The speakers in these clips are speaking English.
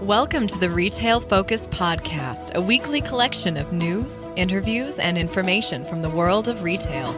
Welcome to the Retail Focus Podcast, a weekly collection of news, interviews, and information from the world of retail.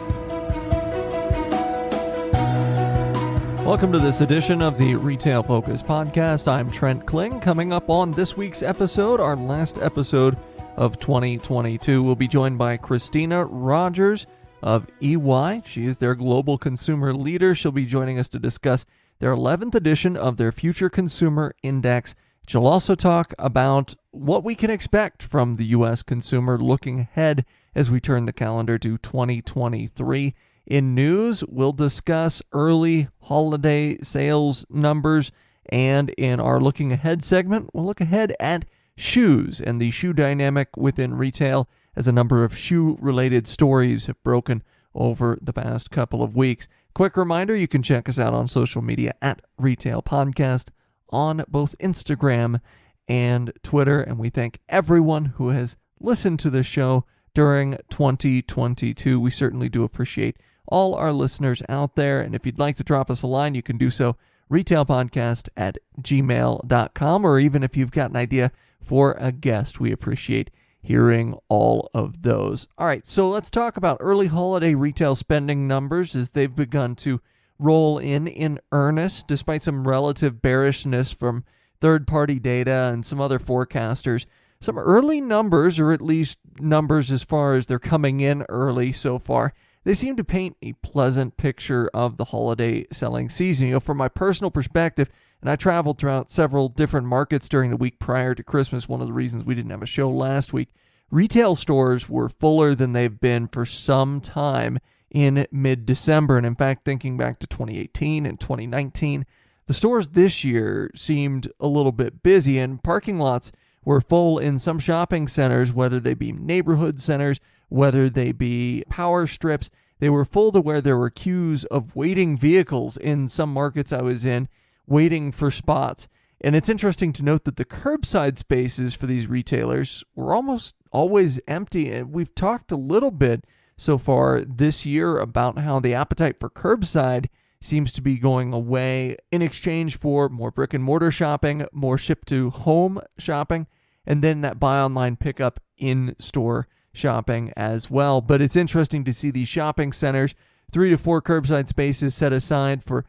Welcome to this edition of the Retail Focus Podcast. I'm Trent Kling. Coming up on this week's episode, our last episode of 2022, we'll be joined by Kristina Rogers of EY. She is their global consumer leader. She'll be joining us to discuss their 11th edition of their Future Consumer Index. She'll also talk about what we can expect from the U.S. consumer looking ahead as we turn the calendar to 2023. In news, we'll discuss early holiday sales numbers, and in our Looking Ahead segment, we'll look ahead at shoes and the shoe dynamic within retail as a number of shoe-related stories have broken over the past couple of weeks. Quick reminder, you can check us out on social media at Retail Podcast on both Instagram and Twitter, and we thank everyone who has listened to the show during 2022. We certainly do appreciate all our listeners out there, and if you'd like to drop us a line, you can do so, retailpodcast@gmail.com, or even if you've got an idea for a guest, we appreciate hearing all of those. All right, so let's talk about early holiday retail spending numbers as they've begun to roll in earnest, despite some relative bearishness from third-party data and some other forecasters. Some early numbers, or at least numbers as far as they're coming in early so far, they seem to paint a pleasant picture of the holiday selling season. You know, from my personal perspective, and I traveled throughout several different markets during the week prior to Christmas, one of the reasons we didn't have a show last week, retail stores were fuller than they've been for some time in mid-December. And in fact, thinking back to 2018 and 2019, the stores this year seemed a little bit busy, and parking lots were full in some shopping centers, whether they be neighborhood centers, whether they be power strips. They were full to where there were queues of waiting vehicles in some markets I was in, waiting for spots. And it's interesting to note that the curbside spaces for these retailers were almost always empty. And we've talked a little bit so far this year about how the appetite for curbside seems to be going away in exchange for more brick and mortar shopping, more ship to home shopping, and then that buy online pickup in store shopping as well. But it's interesting to see these shopping centers, 3 to 4 curbside spaces set aside for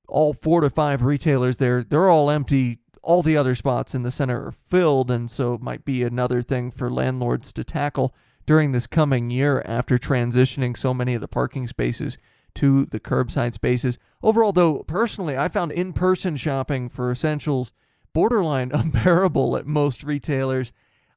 all 4 to 5 retailers. They're all empty. All the other spots in the center are filled, and so it might be another thing for landlords to tackle during this coming year after transitioning so many of the parking spaces to the curbside spaces. Overall, though, personally, I found in-person shopping for essentials borderline unbearable at most retailers.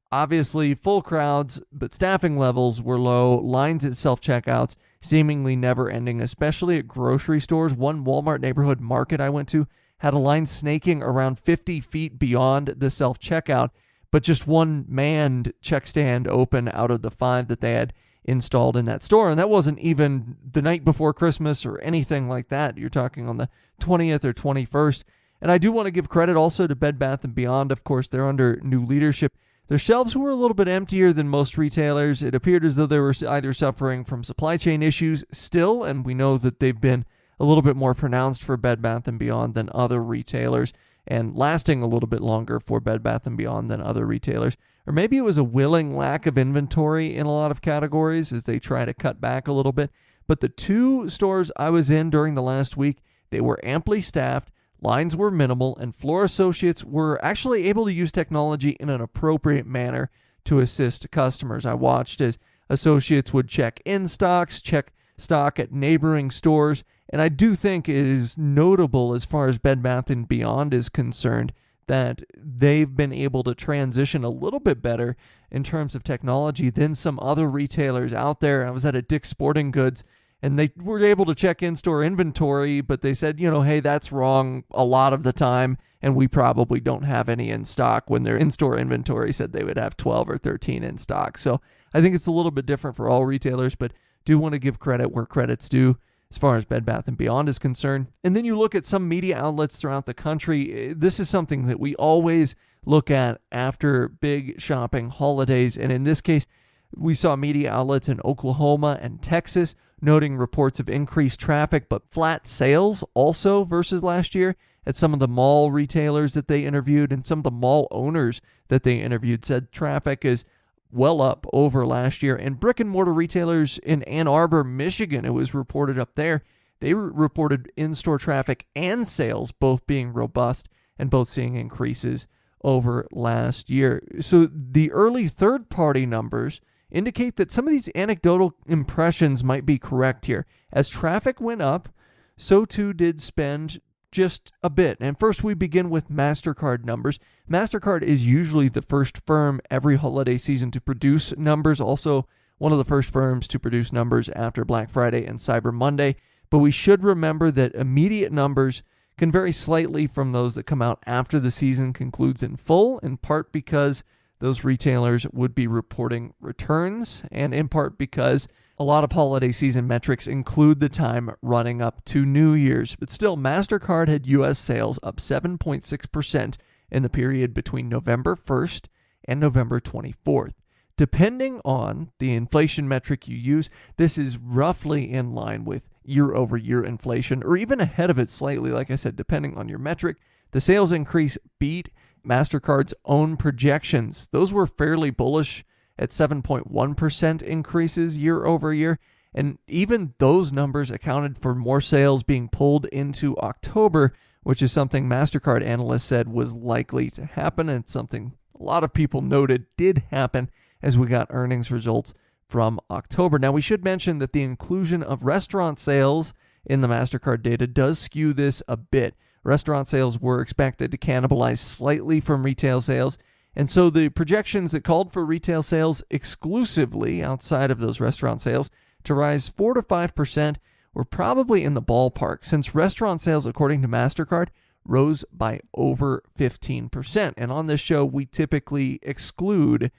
Obviously, full crowds, but staffing levels were low, lines at self-checkouts seemingly never-ending, especially at grocery stores. One Walmart neighborhood market I went to had a line snaking around 50 feet beyond the self-checkout, but just one manned check stand open out of the 5 that they had installed in that store. And that wasn't even the night before Christmas or anything like that. You're talking on the 20th or 21st. And I do want to give credit also to Bed Bath & Beyond. Of course, they're under new leadership. Their shelves were a little bit emptier than most retailers. It appeared as though they were either suffering from supply chain issues still, and we know that they've been a little bit more pronounced for Bed Bath & Beyond than other retailers, and lasting a little bit longer for Bed Bath & Beyond than other retailers. Or maybe it was a willing lack of inventory in a lot of categories as they try to cut back a little bit. But the 2 stores I was in during the last week, they were amply staffed, lines were minimal, and floor associates were actually able to use technology in an appropriate manner to assist customers. I watched as associates would check in stocks, check stock at neighboring stores, and I do think it is notable as far as Bed Bath & Beyond is concerned that they've been able to transition a little bit better in terms of technology than some other retailers out there. I was at a Dick's Sporting Goods, and they were able to check in-store inventory, but they said, hey, that's wrong a lot of the time, and we probably don't have any in stock, when their in-store inventory said they would have 12 or 13 in stock. So I think it's a little bit different for all retailers, but do want to give credit where credit's due as far as Bed Bath & Beyond is concerned. And then you look at some media outlets throughout the country. This is something that we always look at after big shopping holidays. And in this case, we saw media outlets in Oklahoma and Texas noting reports of increased traffic but flat sales also versus last year at some of the mall retailers that they interviewed, and some of the mall owners that they interviewed said traffic is well up over last year. And brick and mortar retailers in Ann Arbor, Michigan, it was reported up there, they reported in-store traffic and sales both being robust and both seeing increases over last year. So the early third-party numbers indicate that some of these anecdotal impressions might be correct here. As traffic went up, so too did spend just a bit. And first we begin with MasterCard numbers. MasterCard is usually the first firm every holiday season to produce numbers, also one of the first firms to produce numbers after Black Friday and Cyber Monday. But we should remember that immediate numbers can vary slightly from those that come out after the season concludes in full, in part because those retailers would be reporting returns, and in part because a lot of holiday season metrics include the time running up to New Year's. But still, MasterCard had U.S. sales up 7.6% in the period between November 1st and November 24th. Depending on the inflation metric you use, this is roughly in line with year-over-year inflation, or even ahead of it slightly, like I said, depending on your metric. The sales increase beat MasterCard's own projections. Those were fairly bullish at 7.1% increases year over year. And even those numbers accounted for more sales being pulled into October, which is something MasterCard analysts said was likely to happen, and something a lot of people noted did happen as we got earnings results from October. Now, we should mention that the inclusion of restaurant sales in the MasterCard data does skew this a bit. Restaurant sales were expected to cannibalize slightly from retail sales, and so the projections that called for retail sales exclusively outside of those restaurant sales to rise 4 to 5% were probably in the ballpark, since restaurant sales, according to MasterCard, rose by over 15%. And on this show, we typically exclude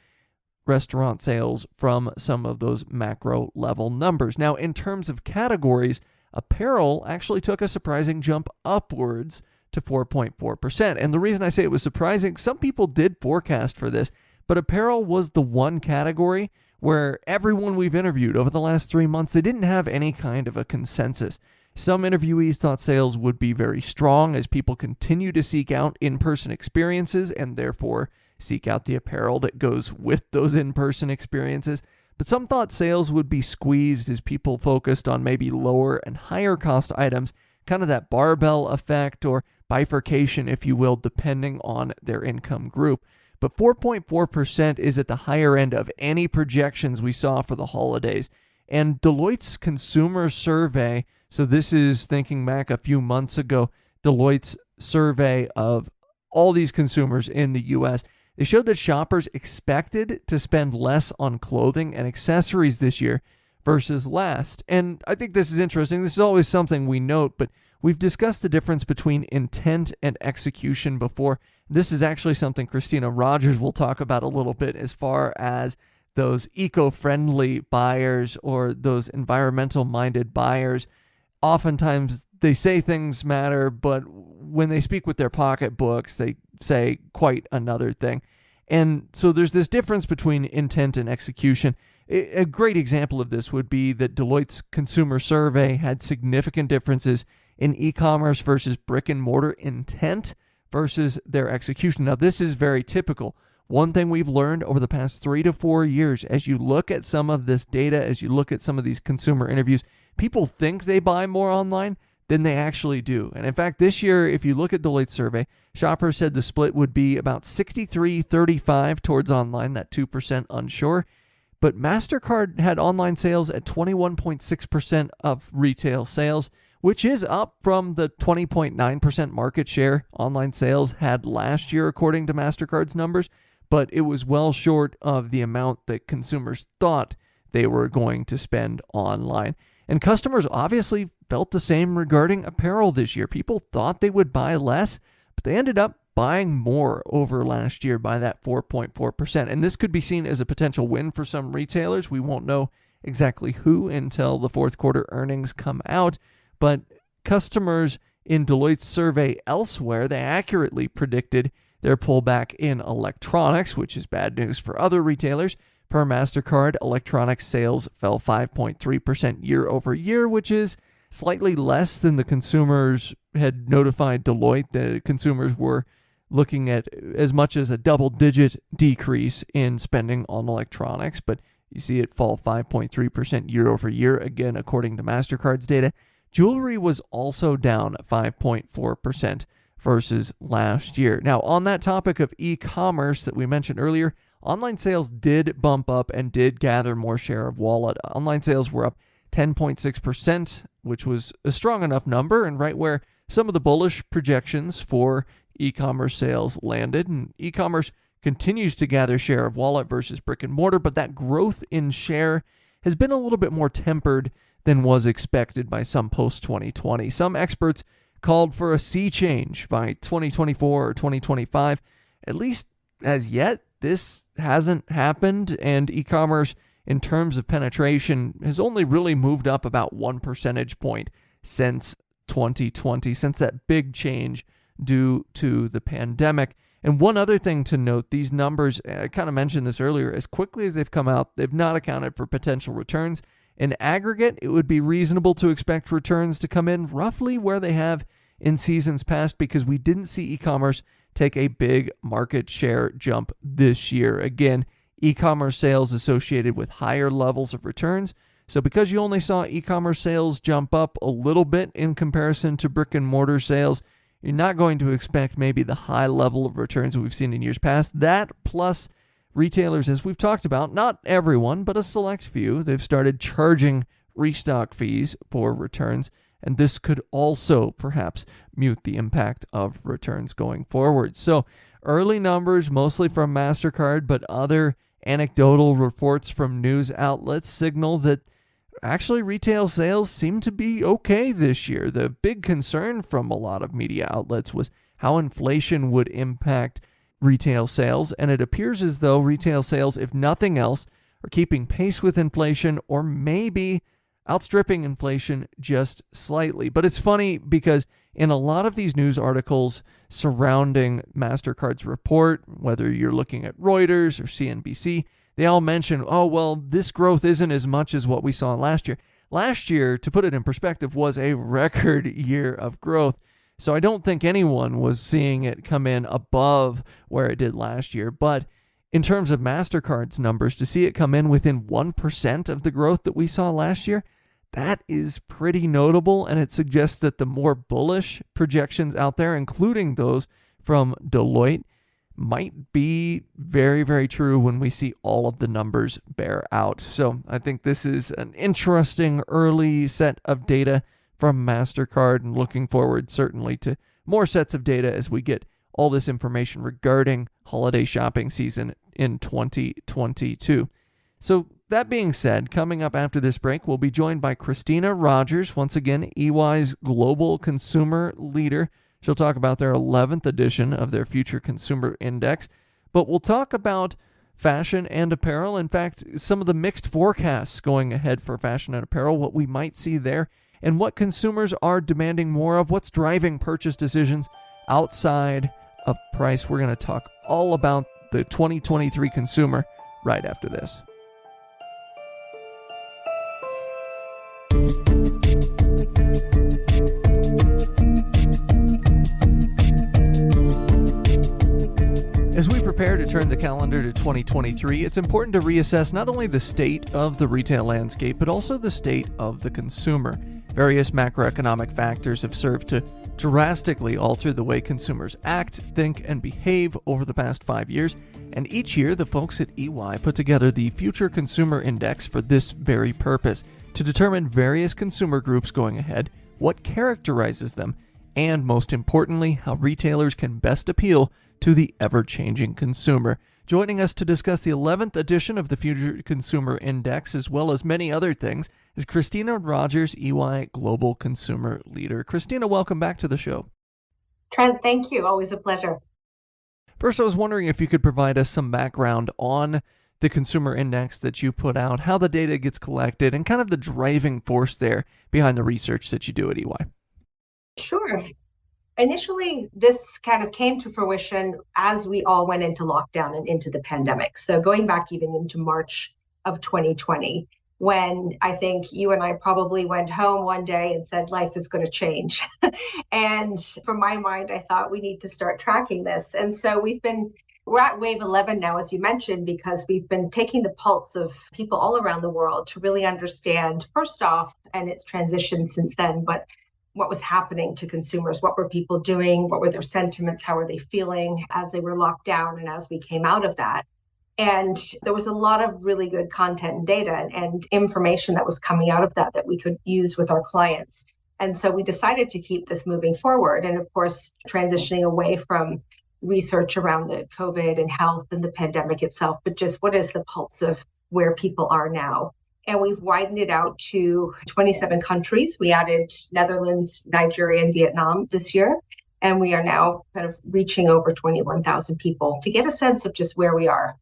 restaurant sales from some of those macro level numbers. Now, in terms of categories, apparel actually took a surprising jump upwards to 4.4%. And the reason I say it was surprising, some people did forecast for this, but apparel was the one category where everyone we've interviewed over the last 3 months, they didn't have any kind of a consensus. Some interviewees thought sales would be very strong as people continue to seek out in-person experiences and therefore seek out the apparel that goes with those in-person experiences. But some thought sales would be squeezed as people focused on maybe lower and higher cost items, kind of that barbell effect or bifurcation, if you will, depending on their income group. But 4.4% is at the higher end of any projections we saw for the holidays. And Deloitte's consumer survey, so this is thinking back a few months ago, Deloitte's survey of all these consumers in the U.S., they showed that shoppers expected to spend less on clothing and accessories this year versus last. And I think this is interesting. This is always something we note, but we've discussed the difference between intent and execution before. This is actually something Kristina Rogers will talk about a little bit as far as those eco-friendly buyers or those environmental-minded buyers. Oftentimes they say things matter, but when they speak with their pocketbooks, they say quite another thing. And so there's this difference between intent and execution. A great example of this would be that Deloitte's consumer survey had significant differences in e-commerce versus brick and mortar intent versus their execution. Now, this is very typical. One thing we've learned over the past 3 to 4 years, as you look at some of this data, as you look at some of these consumer interviews, people think they buy more online than they actually do. And in fact, this year, if you look at Deloitte's survey, shoppers said the split would be about 63-35 towards online, that 2% unsure. But MasterCard had online sales at 21.6% of retail sales, which is up from the 20.9% market share online sales had last year, according to MasterCard's numbers. But it was well short of the amount that consumers thought they were going to spend online. And customers obviously felt the same regarding apparel this year. People thought they would buy less, but they ended up buying more over last year by that 4.4%. And this could be seen as a potential win for some retailers. We won't know exactly who until the fourth quarter earnings come out. But customers in Deloitte's survey elsewhere, they accurately predicted their pullback in electronics, which is bad news for other retailers. Per MasterCard, electronics sales fell 5.3% year over year, which is slightly less than the consumers had notified Deloitte. The consumers were looking at as much as a double-digit decrease in spending on electronics, but you see it fall 5.3% year over year, again, according to MasterCard's data. Jewelry was also down 5.4% versus last year. Now, on that topic of e-commerce that we mentioned earlier, online sales did bump up and did gather more share of wallet. Online sales were up 10.6%, which was a strong enough number and right where some of the bullish projections for e-commerce sales landed. And e-commerce continues to gather share of wallet versus brick and mortar, but that growth in share has been a little bit more tempered than was expected by some post-2020. Some experts called for a sea change by 2024 or 2025. At least as yet, this hasn't happened, and e-commerce in terms of penetration has only really moved up about 1 percentage point since 2020, since that big change due to the pandemic. And one other thing to note, these numbers, I kind of mentioned this earlier, as quickly as they've come out, they've not accounted for potential returns. In aggregate, it would be reasonable to expect returns to come in roughly where they have in seasons past because we didn't see e-commerce take a big market share jump this year. Again, e-commerce sales associated with higher levels of returns. So because you only saw e-commerce sales jump up a little bit in comparison to brick and mortar sales, you're not going to expect maybe the high level of returns we've seen in years past. That plus retailers, as we've talked about, not everyone, but a select few, they've started charging restock fees for returns. And this could also perhaps mute the impact of returns going forward. So early numbers, mostly from MasterCard, but other anecdotal reports from news outlets signal that actually retail sales seem to be okay this year. The big concern from a lot of media outlets was how inflation would impact retail sales, and it appears as though retail sales, if nothing else, are keeping pace with inflation or maybe outstripping inflation just slightly. But it's funny because in a lot of these news articles surrounding MasterCard's report, whether you're looking at Reuters or CNBC, they all mention, oh, well, this growth isn't as much as what we saw last year. Last year, to put it in perspective, was a record year of growth. So I don't think anyone was seeing it come in above where it did last year. But in terms of MasterCard's numbers, to see it come in within 1% of the growth that we saw last year, that is pretty notable, and it suggests that the more bullish projections out there, including those from Deloitte, might be very, very true when we see all of the numbers bear out. So I think this is an interesting early set of data from MasterCard, and looking forward certainly to more sets of data as we get all this information regarding holiday shopping season in 2022. So that being said, coming up after this break, we'll be joined by Kristina Rogers, once again, EY's global consumer leader. She'll talk about their 11th edition of their Future Consumer Index. But we'll talk about fashion and apparel. In fact, some of the mixed forecasts going ahead for fashion and apparel, what we might see there, and what consumers are demanding more of, what's driving purchase decisions outside of price. We're going to talk all about the 2023 consumer right after this. As we prepare to turn the calendar to 2023, it's important to reassess not only the state of the retail landscape, but also the state of the consumer. Various macroeconomic factors have served to drastically alter the way consumers act, think, and behave over the past 5 years, and each year the folks at EY put together the Future Consumer Index for this very purpose, to determine various consumer groups going ahead, what characterizes them, and most importantly, how retailers can best appeal to the ever-changing consumer. Joining us to discuss the 11th edition of the Future Consumer Index, as well as many other things, is Kristina Rogers, EY Global Consumer Leader. Kristina, welcome back to the show. Trent, thank you. Always a pleasure. First, I was wondering if you could provide us some background on the consumer index that you put out, how the data gets collected, and kind of the driving force there behind the research that you do at EY. Sure. Initially, this kind of came to fruition as we all went into lockdown and into the pandemic. So going back even into March of 2020, when I think you and I probably went home one day and said, life is going to change. And from my mind, I thought we need to start tracking this. And so we're at wave 11 now, as you mentioned, because we've been taking the pulse of people all around the world to really understand, first off, and it's transitioned since then, but what was happening to consumers, what were people doing, what were their sentiments, how were they feeling as they were locked down and as we came out of that. And there was a lot of really good content and data and information that was coming out of that we could use with our clients. And so we decided to keep this moving forward. And of course, transitioning away from research around the COVID and health and the pandemic itself, but just what is the pulse of where people are now. And we've widened it out to 27 countries. We added Netherlands, Nigeria, and Vietnam this year. And we are now kind of reaching over 21,000 people to get a sense of just where we are.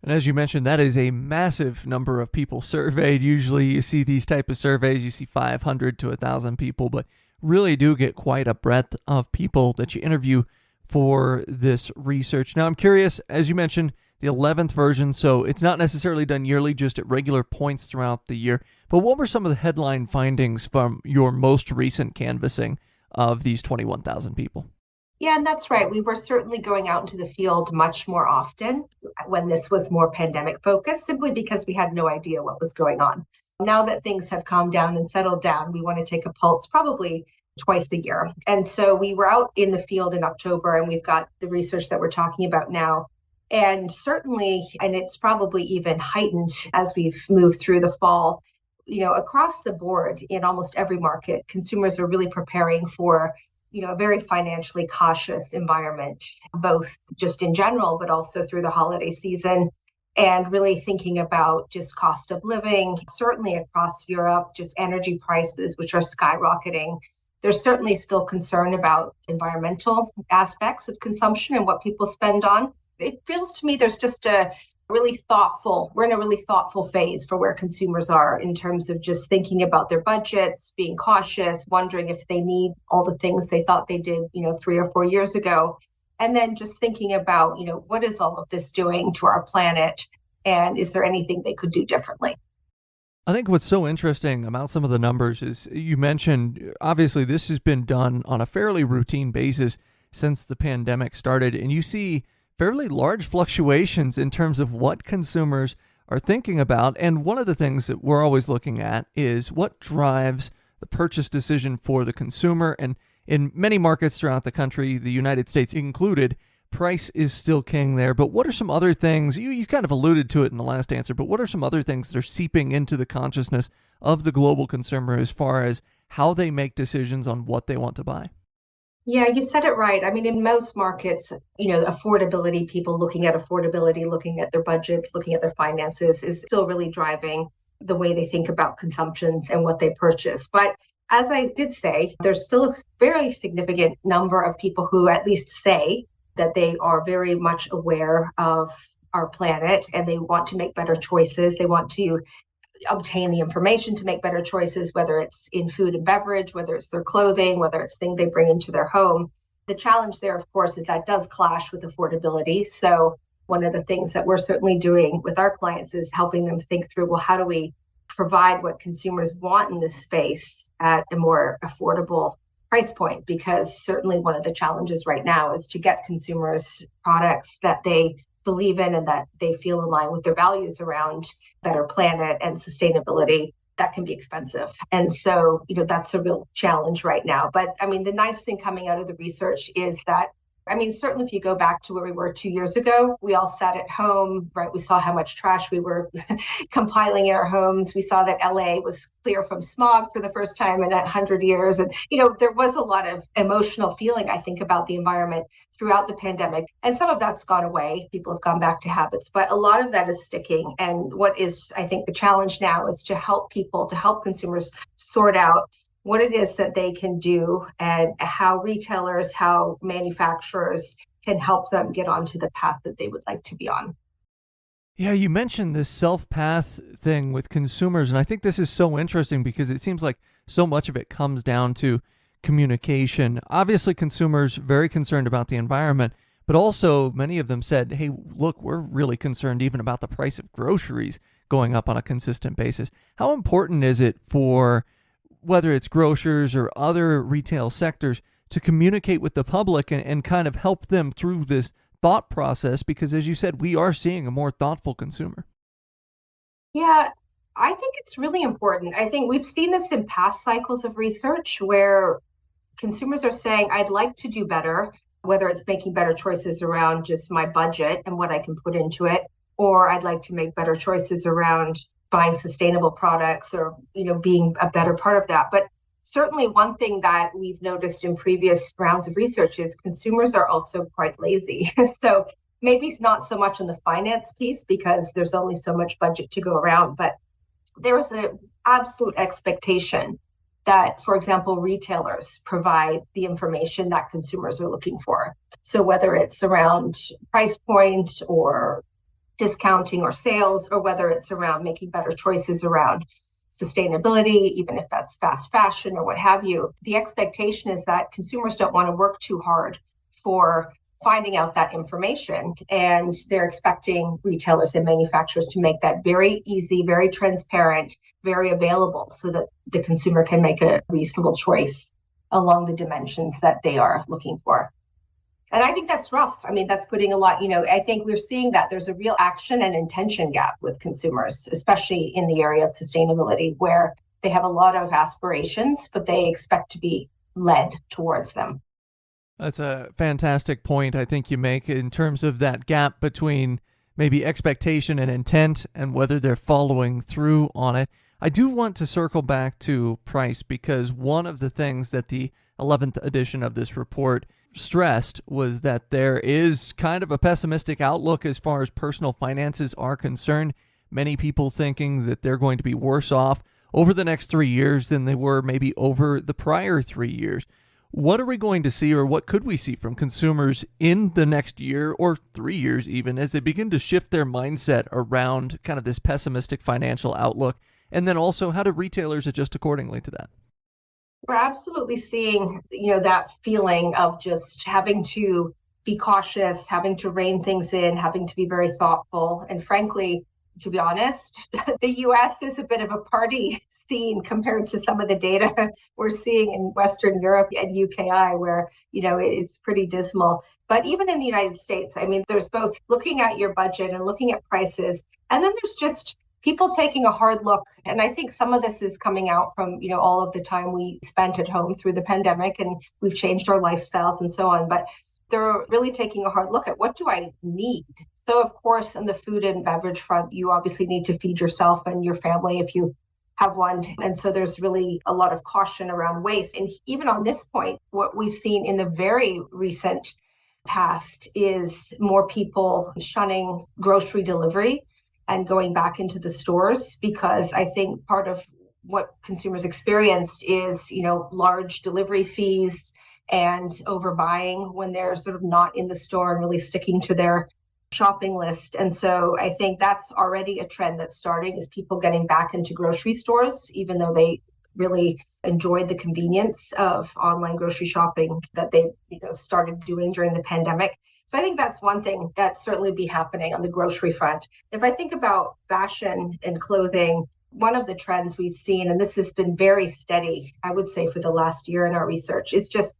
And as you mentioned, that is a massive number of people surveyed. Usually you see these type of surveys, you see 500 to 1,000 people, but really do get quite a breadth of people that you interview for this research. Now, I'm curious, as you mentioned, the 11th version, so it's not necessarily done yearly, just at regular points throughout the year. But what were some of the headline findings from your most recent canvassing of these 21,000 people? Yeah, and that's right. We were certainly going out into the field much more often when this was more pandemic focused, simply because we had no idea what was going on. Now that things have calmed down and settled down, we want to take a pulse probably twice a year. And so we were out in the field in October, and we've got the research that we're talking about now. And certainly, and it's probably even heightened as we've moved through the fall, across the board in almost every market, consumers are really preparing for a very financially cautious environment, both just in general, but also through the holiday season, and really thinking about just cost of living, certainly across Europe, just energy prices, which are skyrocketing. There's certainly still concern about environmental aspects of consumption and what people spend on. It feels to me there's just we're in a really thoughtful phase for where consumers are in terms of just thinking about their budgets, being cautious, wondering if they need all the things they thought they did, 3 or 4 years ago. And then just thinking about, what is all of this doing to our planet? And is there anything they could do differently? I think what's so interesting about some of the numbers is you mentioned, obviously, this has been done on a fairly routine basis since the pandemic started. And you see fairly large fluctuations in terms of what consumers are thinking about. And one of the things that we're always looking at is what drives the purchase decision for the consumer. And in many markets throughout the country, the United States included, price is still king there. But what are some other things, you kind of alluded to it in the last answer, but what are some other things that are seeping into the consciousness of the global consumer as far as how they make decisions on what they want to buy? Yeah, you said it right. I mean, in most markets, affordability, people looking at affordability, looking at their budgets, looking at their finances is still really driving the way they think about consumptions and what they purchase. But as I did say, there's still a very significant number of people who at least say that they are very much aware of our planet and they want to make better choices. They want to obtain the information to make better choices, whether it's in food and beverage, whether it's their clothing, whether it's things they bring into their home. The challenge there, of course, is that does clash with affordability. So one of the things that we're certainly doing with our clients is helping them think through, well, how do we provide what consumers want in this space at a more affordable price point? Because certainly one of the challenges right now is to get consumers products that they believe in and that they feel in line with their values around better planet and sustainability. That can be expensive. And so, that's a real challenge right now. But I mean, the nice thing coming out of the research is that, certainly if you go back to where we were 2 years ago, we all sat at home, right? We saw how much trash we were compiling in our homes. We saw that LA was clear from smog for the first time in 100 years. And, there was a lot of emotional feeling, I think, about the environment throughout the pandemic. And some of that's gone away. People have gone back to habits, but a lot of that is sticking. And what is, I think, the challenge now is to help consumers sort out what it is that they can do and how retailers, how manufacturers can help them get onto the path that they would like to be on. Yeah, you mentioned this self-path thing with consumers, and I think this is so interesting because it seems like so much of it comes down to communication. Obviously, consumers very concerned about the environment, but also many of them said, hey, look, we're really concerned even about the price of groceries going up on a consistent basis. How important is it for whether it's grocers or other retail sectors to communicate with the public and kind of help them through this thought process? Because as you said, we are seeing a more thoughtful consumer. Yeah, I think it's really important. I think we've seen this in past cycles of research where consumers are saying, I'd like to do better, whether it's making better choices around just my budget and what I can put into it, or I'd like to make better choices around buying sustainable products or, being a better part of that. But certainly one thing that we've noticed in previous rounds of research is consumers are also quite lazy. So maybe it's not so much on the finance piece because there's only so much budget to go around, but there is an absolute expectation that, for example, retailers provide the information that consumers are looking for. So whether it's around price point or discounting or sales, or whether it's around making better choices around sustainability, even if that's fast fashion or what have you, the expectation is that consumers don't want to work too hard for finding out that information. And they're expecting retailers and manufacturers to make that very easy, very transparent, very available so that the consumer can make a reasonable choice along the dimensions that they are looking for. And I think that's rough. I mean, that's putting a lot, I think we're seeing that there's a real action and intention gap with consumers, especially in the area of sustainability, where they have a lot of aspirations, but they expect to be led towards them. That's a fantastic point I think you make in terms of that gap between maybe expectation and intent and whether they're following through on it. I do want to circle back to price because one of the things that the 11th edition of this report stressed was that there is kind of a pessimistic outlook as far as personal finances are concerned. Many people thinking that they're going to be worse off over the next 3 years than they were maybe over the prior 3 years. What are we going to see, or what could we see from consumers in the next year or 3 years even as they begin to shift their mindset around kind of this pessimistic financial outlook? And then also, how do retailers adjust accordingly to that? We're absolutely seeing, that feeling of just having to be cautious, having to rein things in, having to be very thoughtful. And frankly, to be honest, the US is a bit of a party scene compared to some of the data we're seeing in Western Europe and UKI, where, it's pretty dismal. But even in the United States, I mean, there's both looking at your budget and looking at prices, and then there's just people taking a hard look. And I think some of this is coming out from, all of the time we spent at home through the pandemic, and we've changed our lifestyles and so on. But they're really taking a hard look at, what do I need? So, of course, on the food and beverage front, you obviously need to feed yourself and your family if you have one. And so there's really a lot of caution around waste. And even on this point, what we've seen in the very recent past is more people shunning grocery delivery and going back into the stores, because I think part of what consumers experienced is, large delivery fees and overbuying when they're sort of not in the store and really sticking to their shopping list. And so I think that's already a trend that's starting, is people getting back into grocery stores, even though they really enjoyed the convenience of online grocery shopping that they started doing during the pandemic. So I think that's one thing that's certainly be happening on the grocery front. If I think about fashion and clothing, one of the trends we've seen, and this has been very steady, I would say, for the last year in our research, is just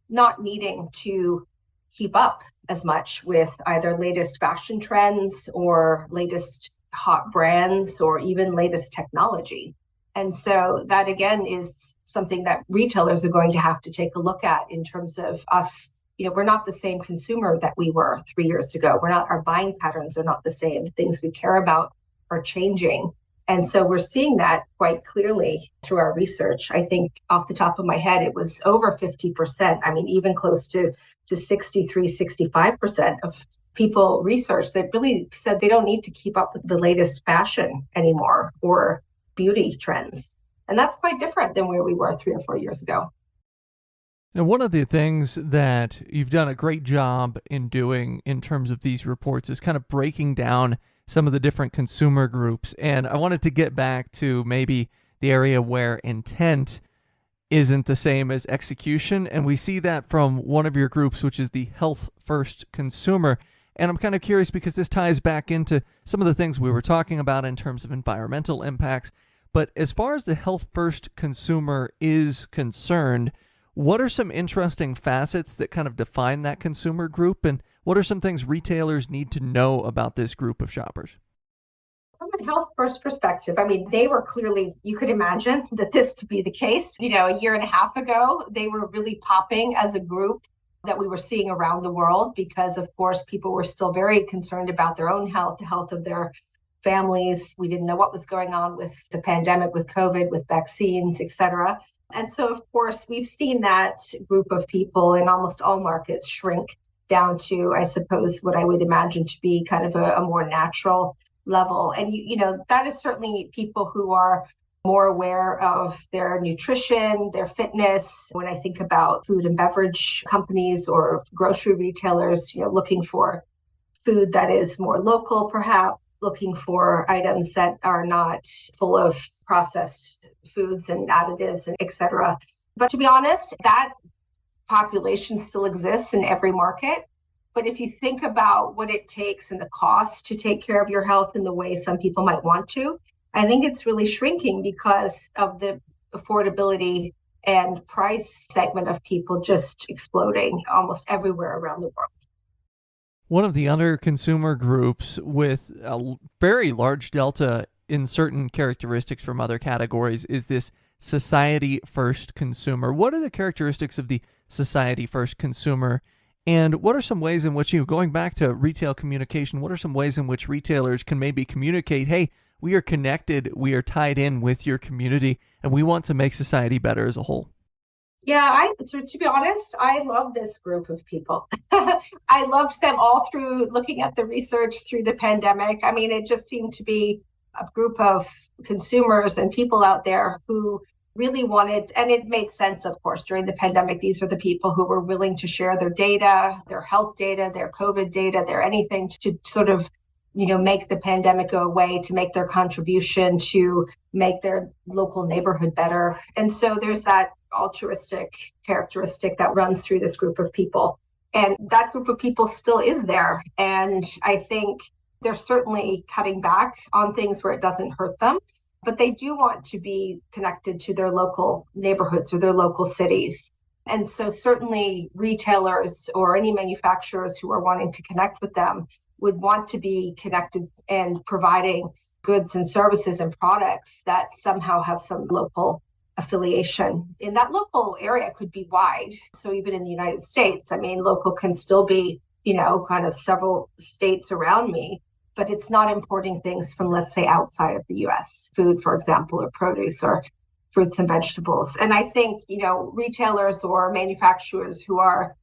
not needing to keep up as much with either latest fashion trends or latest hot brands or even latest technology. And so that, again, is something that retailers are going to have to take a look at in terms of us. We're not the same consumer that we were 3 years ago. Our buying patterns are not the same. The things we care about are changing. And so we're seeing that quite clearly through our research. I think off the top of my head, it was over 50%. I mean, even close to 63, 65% of people researched that really said they don't need to keep up with the latest fashion anymore or beauty trends. And that's quite different than where we were 3 or 4 years ago. Now, one of the things that you've done a great job in doing in terms of these reports is kind of breaking down some of the different consumer groups. And I wanted to get back to maybe the area where intent isn't the same as execution. And we see that from one of your groups, which is the Health First Consumer. And I'm kind of curious because this ties back into some of the things we were talking about in terms of environmental impacts. But as far as the Health First Consumer is concerned, what are some interesting facets that kind of define that consumer group? And what are some things retailers need to know about this group of shoppers? From a health first perspective, I mean, they were clearly, you could imagine that this to be the case. A year and a half ago, they were really popping as a group that we were seeing around the world because, of course, people were still very concerned about their own health, the health of their families. We didn't know what was going on with the pandemic, with COVID, with vaccines, et cetera. And so, of course, we've seen that group of people in almost all markets shrink down to, I suppose, what I would imagine to be kind of a more natural level. And, that is certainly people who are more aware of their nutrition, their fitness. When I think about food and beverage companies or grocery retailers, looking for food that is more local, perhaps looking for items that are not full of processed foods and additives and et cetera. But to be honest, that population still exists in every market. But if you think about what it takes and the cost to take care of your health in the way some people might want to, I think it's really shrinking because of the affordability and price segment of people just exploding almost everywhere around the world. One of the other consumer groups with a very large delta in certain characteristics from other categories is this society first consumer. What are the characteristics of the society first consumer? And what are some ways in which, going back to retail communication, what are some ways in which retailers can maybe communicate, hey, we are connected, we are tied in with your community, and we want to make society better as a whole? Yeah, to be honest, I love this group of people. I loved them all through looking at the research through the pandemic. I mean, it just seemed to be a group of consumers and people out there who really wanted, and it made sense, of course, during the pandemic. These were the people who were willing to share their data, their health data, their COVID data, their anything to sort of, make the pandemic go away, to make their contribution to make their local neighborhood better. And so there's that altruistic characteristic that runs through this group of people. And that group of people still is there. And I think they're certainly cutting back on things where it doesn't hurt them, but they do want to be connected to their local neighborhoods or their local cities. And so certainly retailers or any manufacturers who are wanting to connect with them would want to be connected and providing goods and services and products that somehow have some local affiliation. In that local area could be wide. So even in the United States, I mean, local can still be, kind of several states around me, but it's not importing things from, let's say, outside of the US, food, for example, or produce or fruits and vegetables. And I think, retailers or manufacturers who are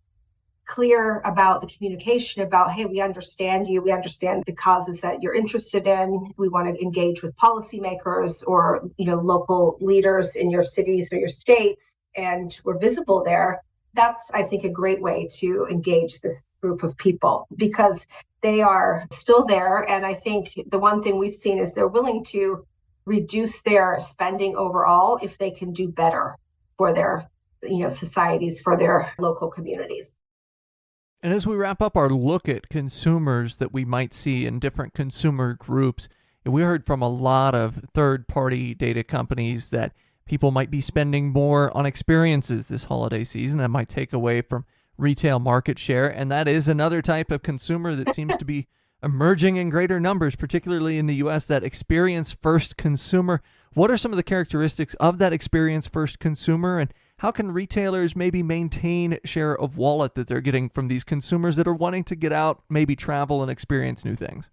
clear about the communication about, hey, we understand you, we understand the causes that you're interested in, we want to engage with policymakers or local leaders in your cities or your states, and we're visible there. That's, I think, a great way to engage this group of people because they are still there. And I think the one thing we've seen is they're willing to reduce their spending overall if they can do better for their societies, for their local communities. And as we wrap up our look at consumers that we might see in different consumer groups, we heard from a lot of third-party data companies that people might be spending more on experiences this holiday season that might take away from retail market share. And that is another type of consumer that seems to be emerging in greater numbers, particularly in the U.S., that experience-first consumer. What are some of the characteristics of that experience-first consumer, and how can retailers maybe maintain share of wallet that they're getting from these consumers that are wanting to get out, maybe travel and experience new things?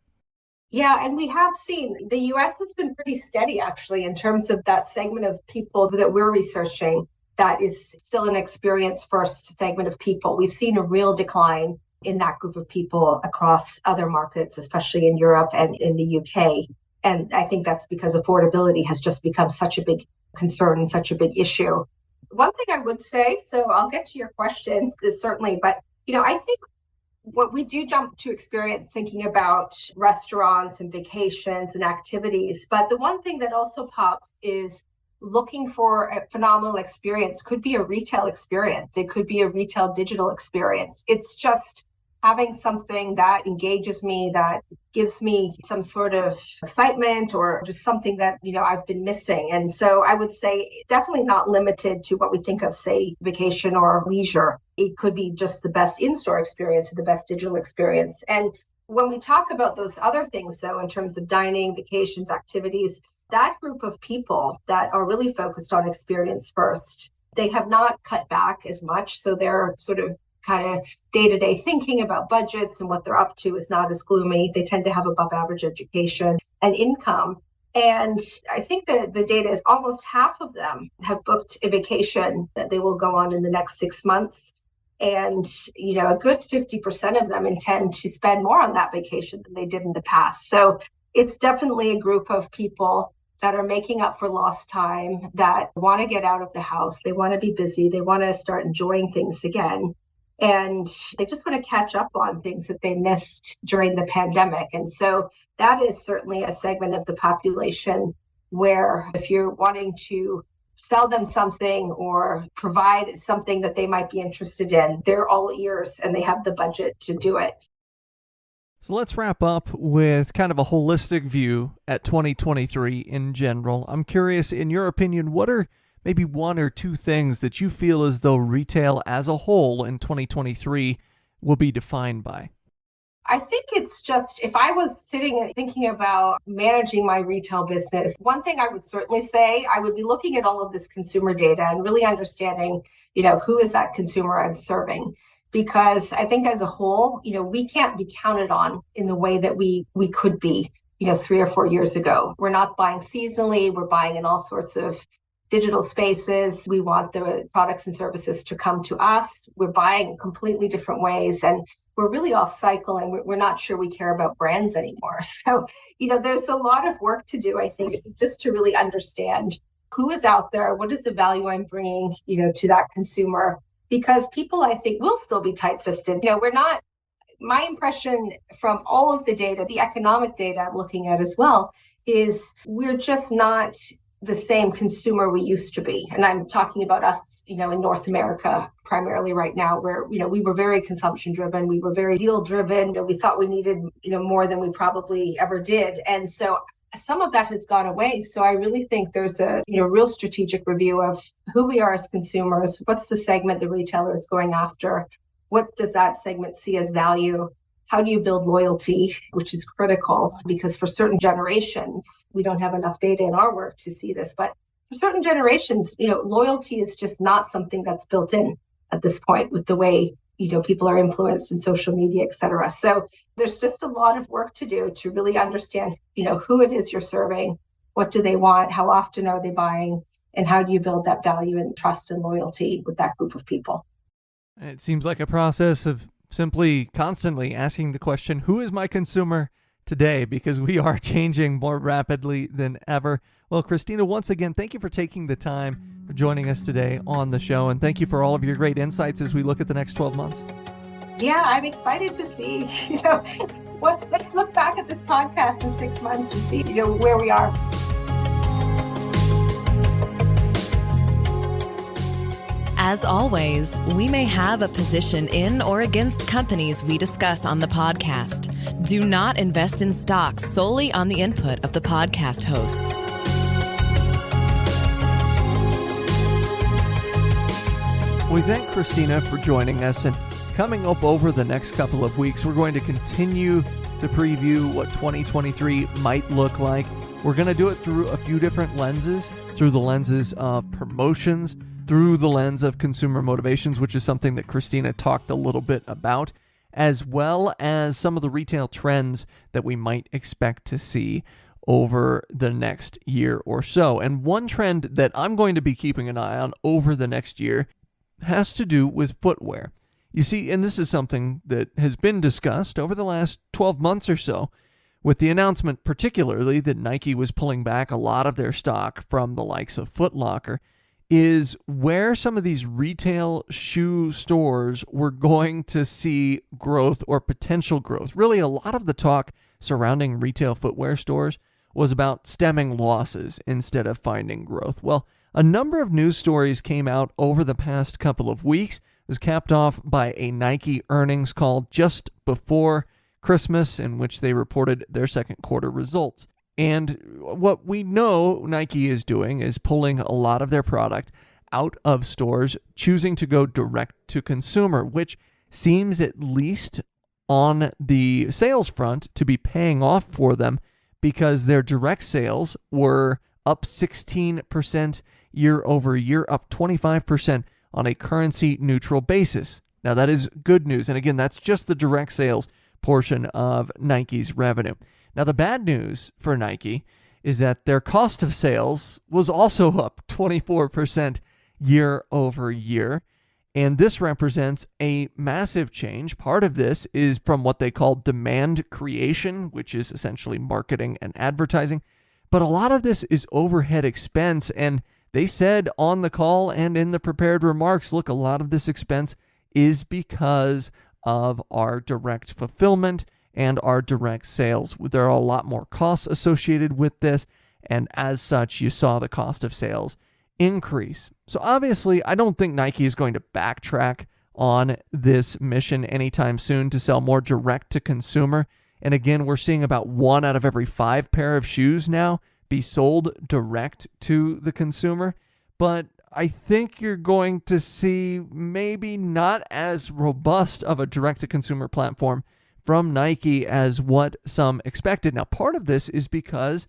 Yeah, and we have seen the US has been pretty steady, actually, in terms of that segment of people that we're researching that is still an experience first segment of people. We've seen a real decline in that group of people across other markets, especially in Europe and in the UK. And I think that's because affordability has just become such a big concern and such a big issue. One thing I would say, so I'll get to your question, is certainly, but I think what we do jump to experience thinking about restaurants and vacations and activities. But the one thing that also pops is looking for a phenomenal experience. Could be a retail experience. It could be a retail digital experience. It's just having something that engages me, that gives me some sort of excitement or just something that, I've been missing. And so I would say definitely not limited to what we think of, say, vacation or leisure. It could be just the best in-store experience or the best digital experience. And when we talk about those other things, though, in terms of dining, vacations, activities, that group of people that are really focused on experience first, they have not cut back as much. So they're sort of kind of day-to-day thinking about budgets and what they're up to is not as gloomy. They tend to have above average education and income. And I think that the data is almost half of them have booked a vacation that they will go on in the next 6 months. And, a good 50% of them intend to spend more on that vacation than they did in the past. So it's definitely a group of people that are making up for lost time, that want to get out of the house. They want to be busy. They want to start enjoying things again. And they just want to catch up on things that they missed during the pandemic. And so that is certainly a segment of the population where if you're wanting to sell them something or provide something that they might be interested in, they're all ears and they have the budget to do it. So let's wrap up with kind of a holistic view at 2023 in general. I'm curious, in your opinion, what are maybe one or two things that you feel as though retail as a whole in 2023 will be defined by? I think it's just, if I was sitting and thinking about managing my retail business, one thing I would certainly say, I would be looking at all of this consumer data and really understanding, who is that consumer I'm serving? Because I think as a whole, we can't be counted on in the way that we could be, 3 or 4 years ago. We're not buying seasonally. We're buying in all sorts of digital spaces. We want the products and services to come to us. We're buying in completely different ways. And we're really off cycle and we're not sure we care about brands anymore. So, there's a lot of work to do, I think, just to really understand who is out there, what is the value I'm bringing, to that consumer, because people, I think, will still be tight-fisted. My impression from all of the data, the economic data I'm looking at as well, is we're just not the same consumer we used to be. And I'm talking about us, in North America primarily right now, where, we were very consumption driven. We were very deal driven. We thought we needed, more than we probably ever did. And so some of that has gone away. So I really think there's a, real strategic review of who we are as consumers. What's the segment the retailer is going after? What does that segment see as value? How do you build loyalty, which is critical because for certain generations, we don't have enough data in our work to see this, but for certain generations, loyalty is just not something that's built in at this point with the way, people are influenced in social media, et cetera. So there's just a lot of work to do to really understand, who it is you're serving, what do they want, how often are they buying, and how do you build that value and trust and loyalty with that group of people? It seems like a process of simply constantly asking the question, who is my consumer today? Because we are changing more rapidly than ever. Well, Kristina, once again, thank you for taking the time for joining us today on the show. And thank you for all of your great insights as we look at the next 12 months. Yeah, I'm excited to see, let's look back at this podcast in 6 months and see, where we are. As always, we may have a position in or against companies we discuss on the podcast. Do not invest in stocks solely on the input of the podcast hosts. We thank Kristina for joining us, and coming up over the next couple of weeks, we're going to continue to preview what 2023 might look like. We're going to do it through a few different lenses, through the lenses of promotions, through the lens of consumer motivations, which is something that Kristina talked a little bit about, as well as some of the retail trends that we might expect to see over the next year or so. And one trend that I'm going to be keeping an eye on over the next year has to do with footwear. You see, and this is something that has been discussed over the last 12 months or so, with the announcement particularly that Nike was pulling back a lot of their stock from the likes of Foot Locker, is where some of these retail shoe stores were going to see growth or potential growth. Really, a lot of the talk surrounding retail footwear stores was about stemming losses instead of finding growth. Well, a number of news stories came out over the past couple of weeks. It was capped off by a Nike earnings call just before Christmas, in which they reported their second quarter results. And what we know Nike is doing is pulling a lot of their product out of stores, choosing to go direct to consumer, which seems, at least on the sales front, to be paying off for them, because their direct sales were up 16% year over year, up 25% on a currency neutral basis. Now, that is good news. And again, that's just the direct sales portion of Nike's revenue. Now, the bad news for Nike is that their cost of sales was also up 24% year over year. And this represents a massive change. Part of this is from what they call demand creation, which is essentially marketing and advertising. But a lot of this is overhead expense. And they said on the call and in the prepared remarks, look, a lot of this expense is because of our direct fulfillment and our direct sales. There are a lot more costs associated with this. And as such, you saw the cost of sales increase. So obviously, I don't think Nike is going to backtrack on this mission anytime soon to sell more direct to consumer. And again, we're seeing about 1 out of every 5 pair of shoes now be sold direct to the consumer. But I think you're going to see maybe not as robust of a direct to consumer platform from Nike as what some expected. Now, part of this is because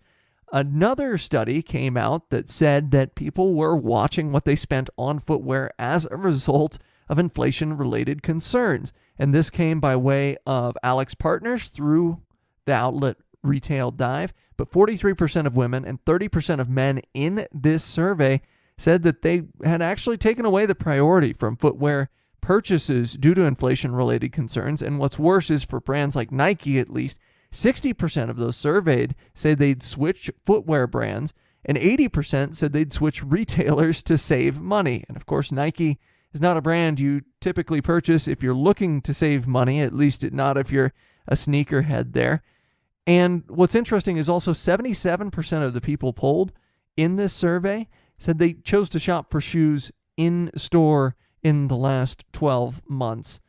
another study came out that said that people were watching what they spent on footwear as a result of inflation-related concerns. And this came by way of AlixPartners through the outlet Retail Dive. But 43% of women and 30% of men in this survey said that they had actually taken away the priority from footwear purchases due to inflation-related concerns. And what's worse is, for brands like Nike, at least, 60% of those surveyed said they'd switch footwear brands, and 80% said they'd switch retailers to save money. And of course, Nike is not a brand you typically purchase if you're looking to save money, at least not if you're a sneakerhead there. And what's interesting is also 77% of the people polled in this survey said they chose to shop for shoes in store in the last 12 months.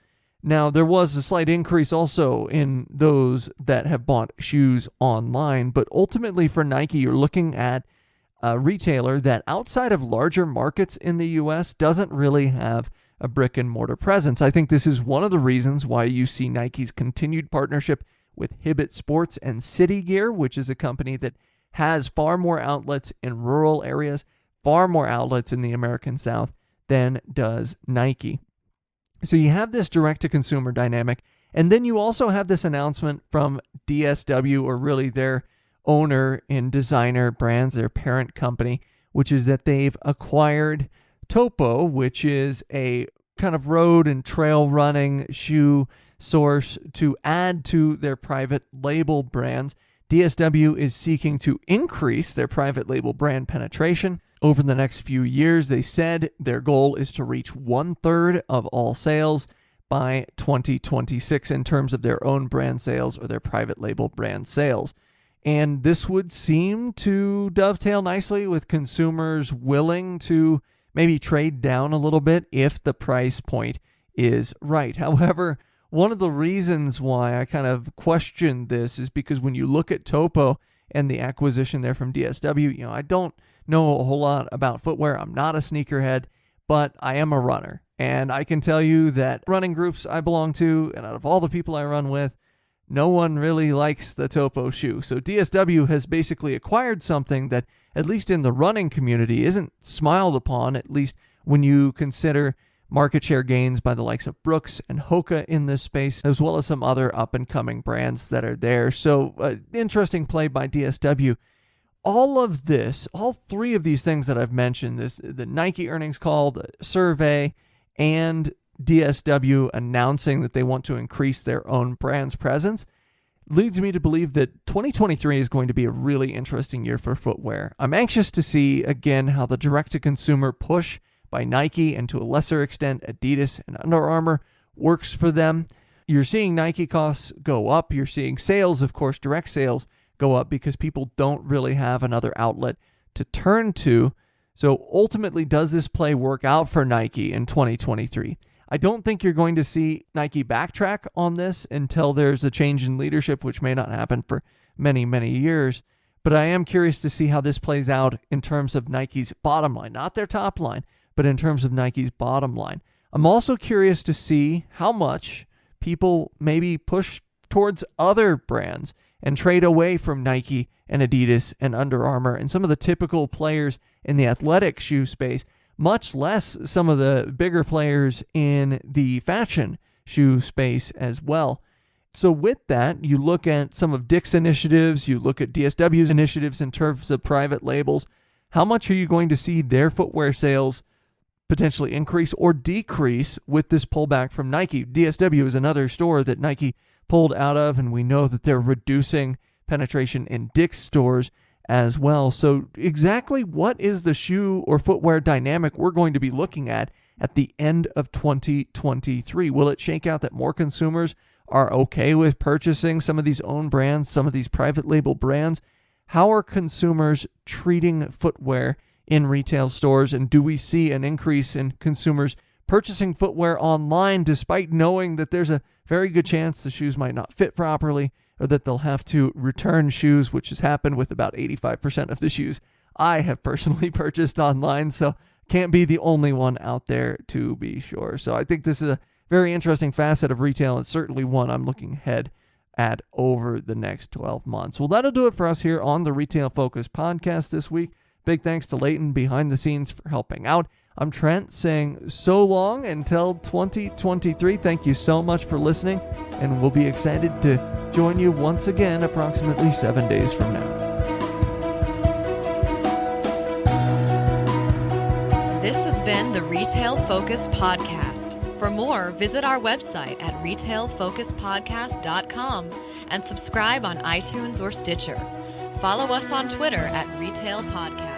Now, there was a slight increase also in those that have bought shoes online, but ultimately for Nike, you're looking at a retailer that outside of larger markets in the U.S. doesn't really have a brick and mortar presence. I think this is one of the reasons why you see Nike's continued partnership with Hibbett Sports and City Gear, which is a company that has far more outlets in rural areas, far more outlets in the American South than does Nike. So you have this direct-to-consumer dynamic, and then you also have this announcement from DSW, or really their owner in Designer Brands, their parent company, which is that they've acquired Topo, which is a kind of road and trail running shoe source to add to their private label brands. DSW is seeking to increase their private label brand penetration over the next few years. They said their goal is to reach 1/3 of all sales by 2026 in terms of their own brand sales or their private label brand sales. And this would seem to dovetail nicely with consumers willing to maybe trade down a little bit if the price point is right. However, one of the reasons why I kind of question this is because when you look at Topo and the acquisition there from DSW, I don't know a whole lot about footwear. I'm not a sneakerhead, but I am a runner. And I can tell you that running groups I belong to, and out of all the people I run with, no one really likes the Topo shoe. So DSW has basically acquired something that, at least in the running community, isn't smiled upon, at least when you consider market share gains by the likes of Brooks and Hoka in this space, as well as some other up-and-coming brands that are there. So interesting play by DSW. All of this, all three of these things that I've mentioned, the Nike earnings call, the survey, and DSW announcing that they want to increase their own brand's presence, leads me to believe that 2023 is going to be a really interesting year for footwear. I'm anxious to see, again, how the direct-to-consumer push by Nike and to a lesser extent Adidas and Under Armour works for them. You're seeing Nike costs go up. You're seeing sales, of course, direct sales go up because people don't really have another outlet to turn to. So ultimately, does this play work out for Nike in 2023? I don't think you're going to see Nike backtrack on this until there's a change in leadership, which may not happen for many, many years. But I am curious to see how this plays out in terms of Nike's bottom line, not their top line, but in terms of Nike's bottom line. I'm also curious to see how much people maybe push towards other brands and trade away from Nike and Adidas and Under Armour and some of the typical players in the athletic shoe space, much less some of the bigger players in the fashion shoe space as well. So with that, you look at some of Dick's initiatives, you look at DSW's initiatives in terms of private labels. How much are you going to see their footwear sales potentially increase or decrease with this pullback from Nike? DSW is another store that Nike pulled out of, and we know that they're reducing penetration in Dick's stores as well. So exactly what is the shoe or footwear dynamic we're going to be looking at the end of 2023? Will it shake out that more consumers are okay with purchasing some of these own brands, some of these private label brands? How are consumers treating footwear in retail stores? And do we see an increase in consumers purchasing footwear online despite knowing that there's a very good chance the shoes might not fit properly, or that they'll have to return shoes, which has happened with about 85% of the shoes I have personally purchased online, so can't be the only one out there to be sure. So I think this is a very interesting facet of retail, and certainly one I'm looking ahead at over the next 12 months. Well, that'll do it for us here on the Retail Focus podcast this week. Big thanks to Leighton behind the scenes for helping out. I'm Trent saying so long until 2023. Thank you so much for listening, and we'll be excited to join you once again approximately 7 days from now. This has been the Retail Focus Podcast. For more, visit our website at retailfocuspodcast.com and subscribe on iTunes or Stitcher. Follow us on Twitter at Retail Podcast.